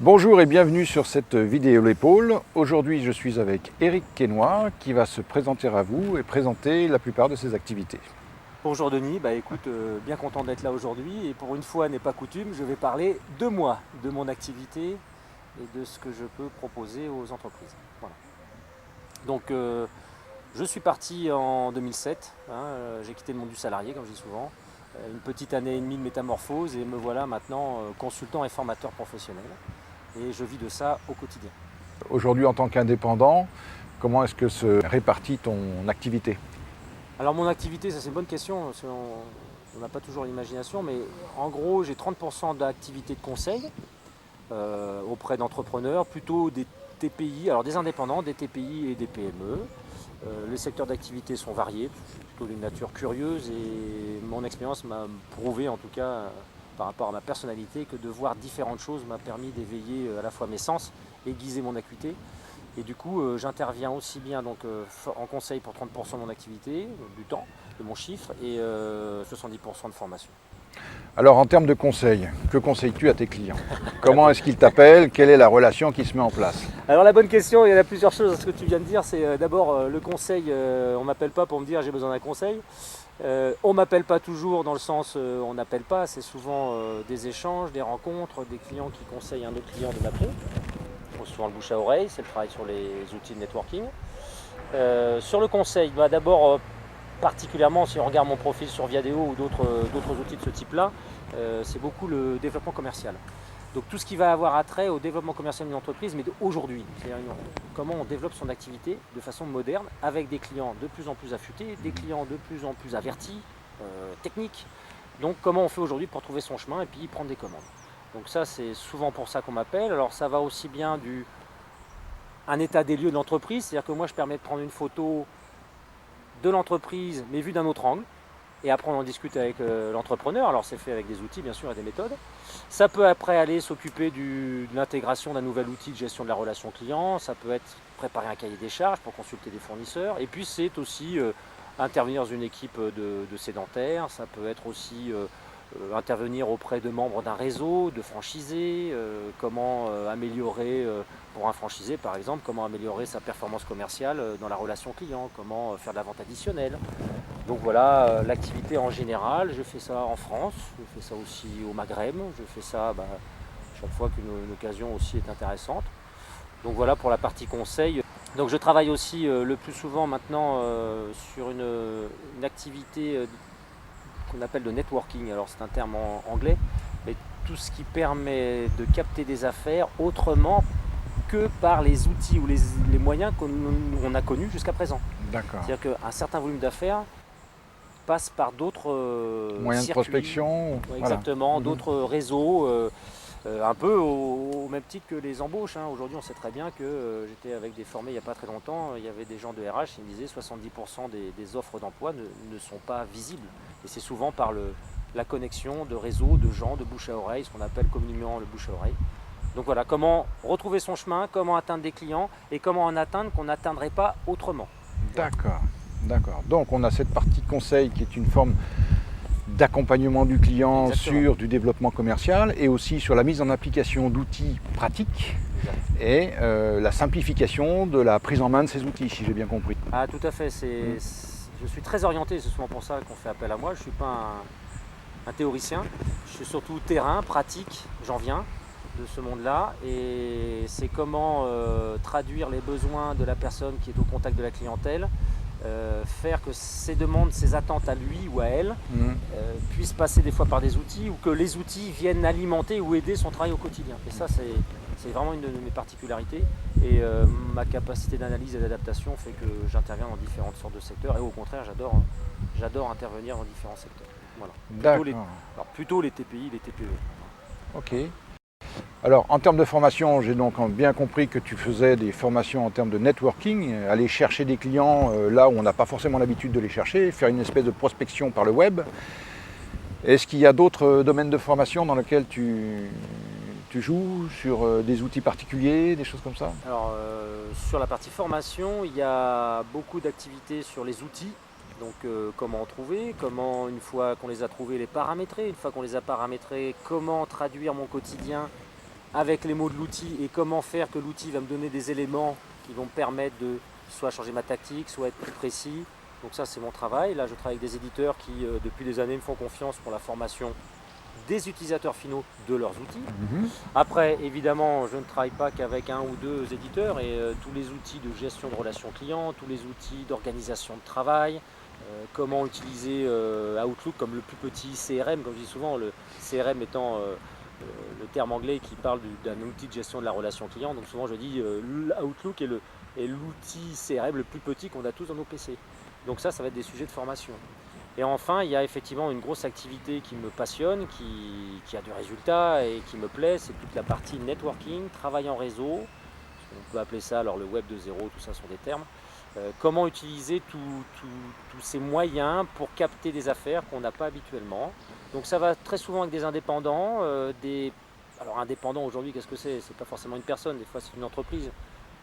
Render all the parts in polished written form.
Bonjour et bienvenue sur cette vidéo l'épaule. Aujourd'hui je suis avec Éric Quesnoy qui va se présenter à vous et présenter la plupart de ses activités. Bonjour Denis, écoute, bien content d'être là aujourd'hui et pour une fois n'est pas coutume, je vais parler de moi, de mon activité et de ce que je peux proposer aux entreprises. Voilà. Donc je suis parti en 2007, j'ai quitté le monde du salarié comme je dis souvent, une petite année et demie de métamorphose et me voilà maintenant consultant et formateur professionnel et je vis de ça au quotidien. Aujourd'hui en tant qu'indépendant, comment est-ce que se répartit ton activité? Alors mon activité, ça c'est une bonne question, parce on n'a pas toujours l'imagination, mais en gros j'ai 30% d'activité de conseil auprès d'entrepreneurs, plutôt des TPI, alors des indépendants, des TPI et des PME. Les secteurs d'activité sont variés, je suis plutôt d'une nature curieuse et mon expérience m'a prouvé en tout cas par rapport à ma personnalité que de voir différentes choses m'a permis d'éveiller à la fois mes sens, aiguiser mon acuité. Et du coup, j'interviens aussi bien en conseil pour 30% de mon activité, du temps, de mon chiffre, et 70% de formation. Alors en termes de conseils, que conseilles-tu à tes clients? Comment est-ce qu'ils t'appellent? Quelle est la relation qui se met en place? Alors la bonne question, il y en a plusieurs choses à ce que tu viens de dire. C'est d'abord le conseil, on ne m'appelle pas pour me dire j'ai besoin d'un conseil. On ne m'appelle pas toujours dans le sens on n'appelle pas, c'est souvent des échanges, des rencontres, des clients qui conseillent un autre client de m'appeler. Souvent le bouche à oreille, c'est le travail sur les outils de networking. Sur le conseil, d'abord particulièrement si on regarde mon profil sur Viadeo ou d'autres outils de ce type-là, c'est beaucoup le développement commercial. Donc tout ce qui va avoir attrait au développement commercial d'une entreprise, mais d'aujourd'hui, c'est-à-dire comment on développe son activité de façon moderne, avec des clients de plus en plus affûtés, des clients de plus en plus avertis, techniques. Donc comment on fait aujourd'hui pour trouver son chemin et puis prendre des commandes. Donc ça c'est souvent pour ça qu'on m'appelle. Alors ça va aussi bien un état des lieux de l'entreprise, c'est-à-dire que moi je permets de prendre une photo de l'entreprise mais vue d'un autre angle. Et après on en discute avec l'entrepreneur, alors c'est fait avec des outils bien sûr et des méthodes. Ça peut après aller s'occuper de l'intégration d'un nouvel outil de gestion de la relation client, ça peut être préparer un cahier des charges pour consulter des fournisseurs, et puis c'est aussi intervenir dans une équipe de sédentaires, ça peut être aussi intervenir auprès de membres d'un réseau, de franchisés, comment améliorer pour un franchisé par exemple, comment améliorer sa performance commerciale dans la relation client, comment faire de la vente additionnelle. Donc voilà l'activité en général, je fais ça en France, je fais ça aussi au Maghreb, je fais ça chaque fois qu'une occasion aussi est intéressante. Donc voilà pour la partie conseil. Donc je travaille aussi le plus souvent maintenant sur une activité qu'on appelle de networking, alors c'est un terme en anglais, mais tout ce qui permet de capter des affaires autrement que par les outils ou les moyens qu'on a connus jusqu'à présent. D'accord. C'est-à-dire qu'un certain volume d'affaires passe par d'autres Moyens de circuits, prospection, ouais, voilà. exactement, d'autres réseaux, un peu au même titre que les embauches. Aujourd'hui, on sait très bien que j'étais avec des formés il n'y a pas très longtemps, il y avait des gens de RH qui me disaient 70% des offres d'emploi ne sont pas visibles. Et c'est souvent par la connexion de réseaux, de gens, de bouche à oreille, ce qu'on appelle communément le bouche à oreille. Donc voilà, comment retrouver son chemin, comment atteindre des clients et comment en atteindre qu'on n'atteindrait pas autrement. D'accord, d'accord. Donc on a cette partie conseil qui est une forme d'accompagnement du client. Exactement. Sur du développement commercial et aussi sur la mise en application d'outils pratiques. Exact. Et la simplification de la prise en main de ces outils, si j'ai bien compris. Ah tout à fait, je suis très orienté, c'est souvent pour ça qu'on fait appel à moi, je ne suis pas un théoricien, je suis surtout terrain, pratique, j'en viens de ce monde-là et c'est comment traduire les besoins de la personne qui est au contact de la clientèle, faire que ses demandes, ses attentes à lui ou à elle puissent passer des fois par des outils ou que les outils viennent alimenter ou aider son travail au quotidien. Et ça c'est vraiment une de mes particularités et ma capacité d'analyse et d'adaptation fait que j'interviens dans différentes sortes de secteurs et au contraire j'adore intervenir dans différents secteurs. Voilà. Plutôt les TPI, les TPE. Ok. Alors, en termes de formation, j'ai donc bien compris que tu faisais des formations en termes de networking, aller chercher des clients là où on n'a pas forcément l'habitude de les chercher, faire une espèce de prospection par le web. Est-ce qu'il y a d'autres domaines de formation dans lesquels tu joues, sur des outils particuliers, des choses comme ça? Alors, sur la partie formation, il y a beaucoup d'activités sur les outils. Donc comment en trouver, comment une fois qu'on les a trouvés les paramétrer, une fois qu'on les a paramétrés, comment traduire mon quotidien avec les mots de l'outil et comment faire que l'outil va me donner des éléments qui vont me permettre de soit changer ma tactique, soit être plus précis. Donc ça, c'est mon travail. Là, je travaille avec des éditeurs qui, depuis des années, me font confiance pour la formation des utilisateurs finaux de leurs outils. Après, évidemment, je ne travaille pas qu'avec un ou deux éditeurs et tous les outils de gestion de relations clients, tous les outils d'organisation de travail, comment utiliser Outlook comme le plus petit CRM, comme je dis souvent, le CRM étant le terme anglais qui parle d'un outil de gestion de la relation client. Donc souvent je dis Outlook est l'outil CRM le plus petit qu'on a tous dans nos PC. Donc ça va être des sujets de formation. Et enfin, il y a effectivement une grosse activité qui me passionne, qui a du résultat et qui me plaît, c'est toute la partie networking, travail en réseau. On peut appeler ça alors le web 2.0, tout ça sont des termes. Comment utiliser tous ces moyens pour capter des affaires qu'on n'a pas habituellement. Donc ça va très souvent avec des indépendants. Alors indépendants aujourd'hui, qu'est-ce que c'est? C'est pas forcément une personne, des fois c'est une entreprise.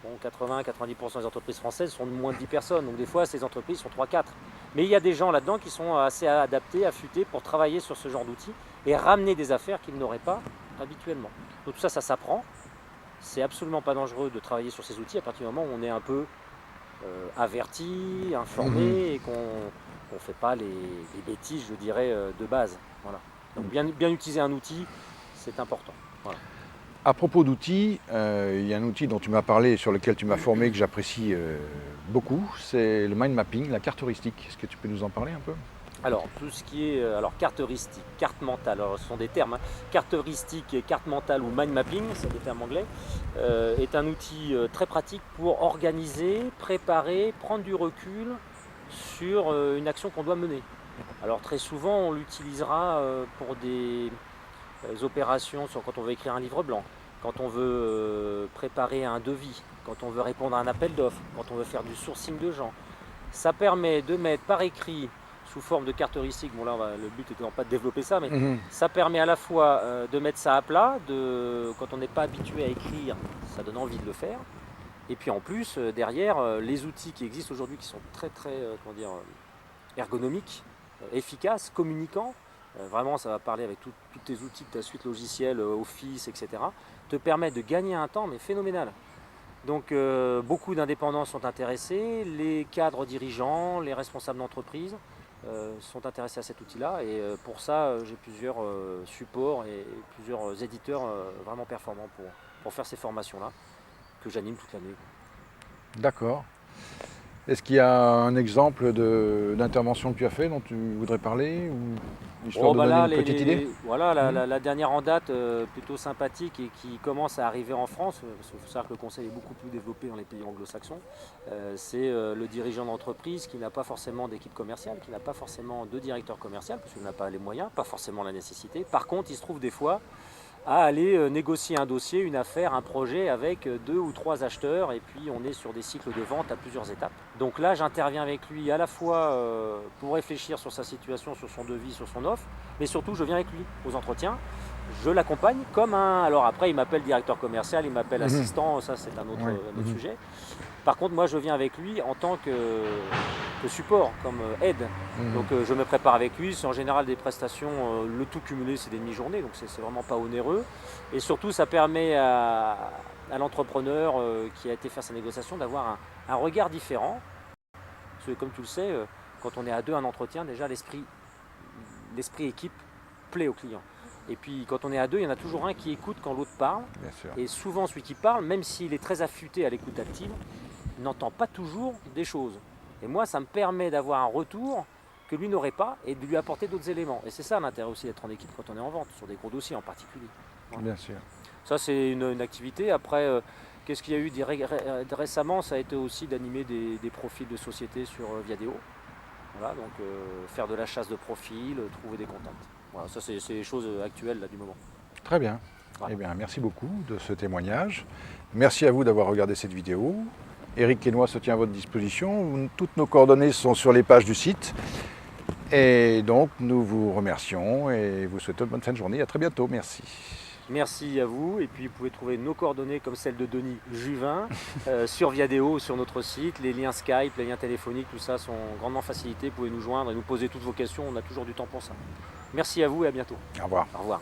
Bon, 80-90% des entreprises françaises sont de moins de 10 personnes, donc des fois ces entreprises sont 3-4. Mais il y a des gens là-dedans qui sont assez adaptés, affûtés pour travailler sur ce genre d'outils et ramener des affaires qu'ils n'auraient pas habituellement. Donc tout ça, ça s'apprend. C'est absolument pas dangereux de travailler sur ces outils à partir du moment où on est un peu averti, informé et qu'on ne fait pas les bêtises, je dirais, de base. Voilà. Donc bien utiliser un outil, c'est important. Voilà. À propos d'outils, il y a un outil dont tu m'as parlé, sur lequel tu m'as formé, que j'apprécie beaucoup, c'est le mind mapping, la carte heuristique. Est-ce que tu peux nous en parler un peu? Alors, tout ce qui est carte heuristique, carte mentale, alors ce sont des termes, hein. Carte heuristique et carte mentale ou mind mapping, c'est des termes anglais, est un outil très pratique pour organiser, préparer, prendre du recul sur une action qu'on doit mener. Alors très souvent, on l'utilisera pour des opérations, quand on veut écrire un livre blanc, quand on veut préparer un devis, quand on veut répondre à un appel d'offres, quand on veut faire du sourcing de gens. Ça permet de mettre par écrit sous forme de carte heuristique, bon là le but étant pas de développer ça, mais ça permet à la fois de mettre ça à plat, quand on n'est pas habitué à écrire, ça donne envie de le faire, et puis en plus derrière les outils qui existent aujourd'hui qui sont très ergonomiques, efficaces, communicants, vraiment ça va parler avec tous tes outils de ta suite logicielle, Office, etc., te permettent de gagner un temps mais phénoménal. Donc beaucoup d'indépendants sont intéressés, les cadres dirigeants, les responsables d'entreprise sont intéressés à cet outil-là et pour ça j'ai plusieurs supports et plusieurs éditeurs vraiment performants pour faire ces formations-là que j'anime toute l'année. D'accord. Est-ce qu'il y a un exemple d'intervention que tu as fait dont tu voudrais parler ou histoire de donner une petite idée? Voilà, la dernière en date plutôt sympathique et qui commence à arriver en France, parce qu'il faut savoir que le conseil est beaucoup plus développé dans les pays anglo-saxons, c'est le dirigeant d'entreprise qui n'a pas forcément d'équipe commerciale, qui n'a pas forcément de directeur commercial, parce qu'il n'a pas les moyens, pas forcément la nécessité. Par contre, il se trouve des fois à aller négocier un dossier, une affaire, un projet avec 2 ou 3 acheteurs et puis on est sur des cycles de vente à plusieurs étapes. Donc là j'interviens avec lui à la fois pour réfléchir sur sa situation, sur son devis, sur son offre, mais surtout je viens avec lui aux entretiens, je l'accompagne comme un... Alors après il m'appelle directeur commercial, il m'appelle assistant, ça c'est un autre sujet. Par contre moi je viens avec lui en tant que support, comme aide. Donc je me prépare avec lui, c'est en général des prestations, le tout cumulé c'est des demi-journées, donc c'est vraiment pas onéreux. Et surtout ça permet à l'entrepreneur qui a été faire sa négociation d'avoir un regard différent. Parce que comme tu le sais, quand on est à deux un entretien, déjà l'esprit équipe plaît au client. Et puis quand on est à deux, il y en a toujours un qui écoute quand l'autre parle. Et souvent celui qui parle, même s'il est très affûté à l'écoute active, n'entend pas toujours des choses. Et moi, ça me permet d'avoir un retour que lui n'aurait pas et de lui apporter d'autres éléments. Et c'est ça l'intérêt aussi d'être en équipe quand on est en vente, sur des gros dossiers en particulier. Voilà. Bien sûr. Ça, c'est une activité. Après, qu'est-ce qu'il y a eu récemment? Ça a été aussi d'animer des profils de société sur Viadeo. Voilà, donc faire de la chasse de profils, trouver des contacts. Voilà, ça, c'est les choses actuelles là, du moment. Très bien. Voilà. Eh bien, merci beaucoup de ce témoignage. Merci à vous d'avoir regardé cette vidéo. Éric Quesnoy se tient à votre disposition. Toutes nos coordonnées sont sur les pages du site. Et donc, nous vous remercions et vous souhaitons une bonne fin de journée. À très bientôt. Merci. Merci à vous. Et puis, vous pouvez trouver nos coordonnées comme celles de Denis Juvin sur Viadeo, sur notre site. Les liens Skype, les liens téléphoniques, tout ça sont grandement facilités. Vous pouvez nous joindre et nous poser toutes vos questions. On a toujours du temps pour ça. Merci à vous et à bientôt. Au revoir. Au revoir.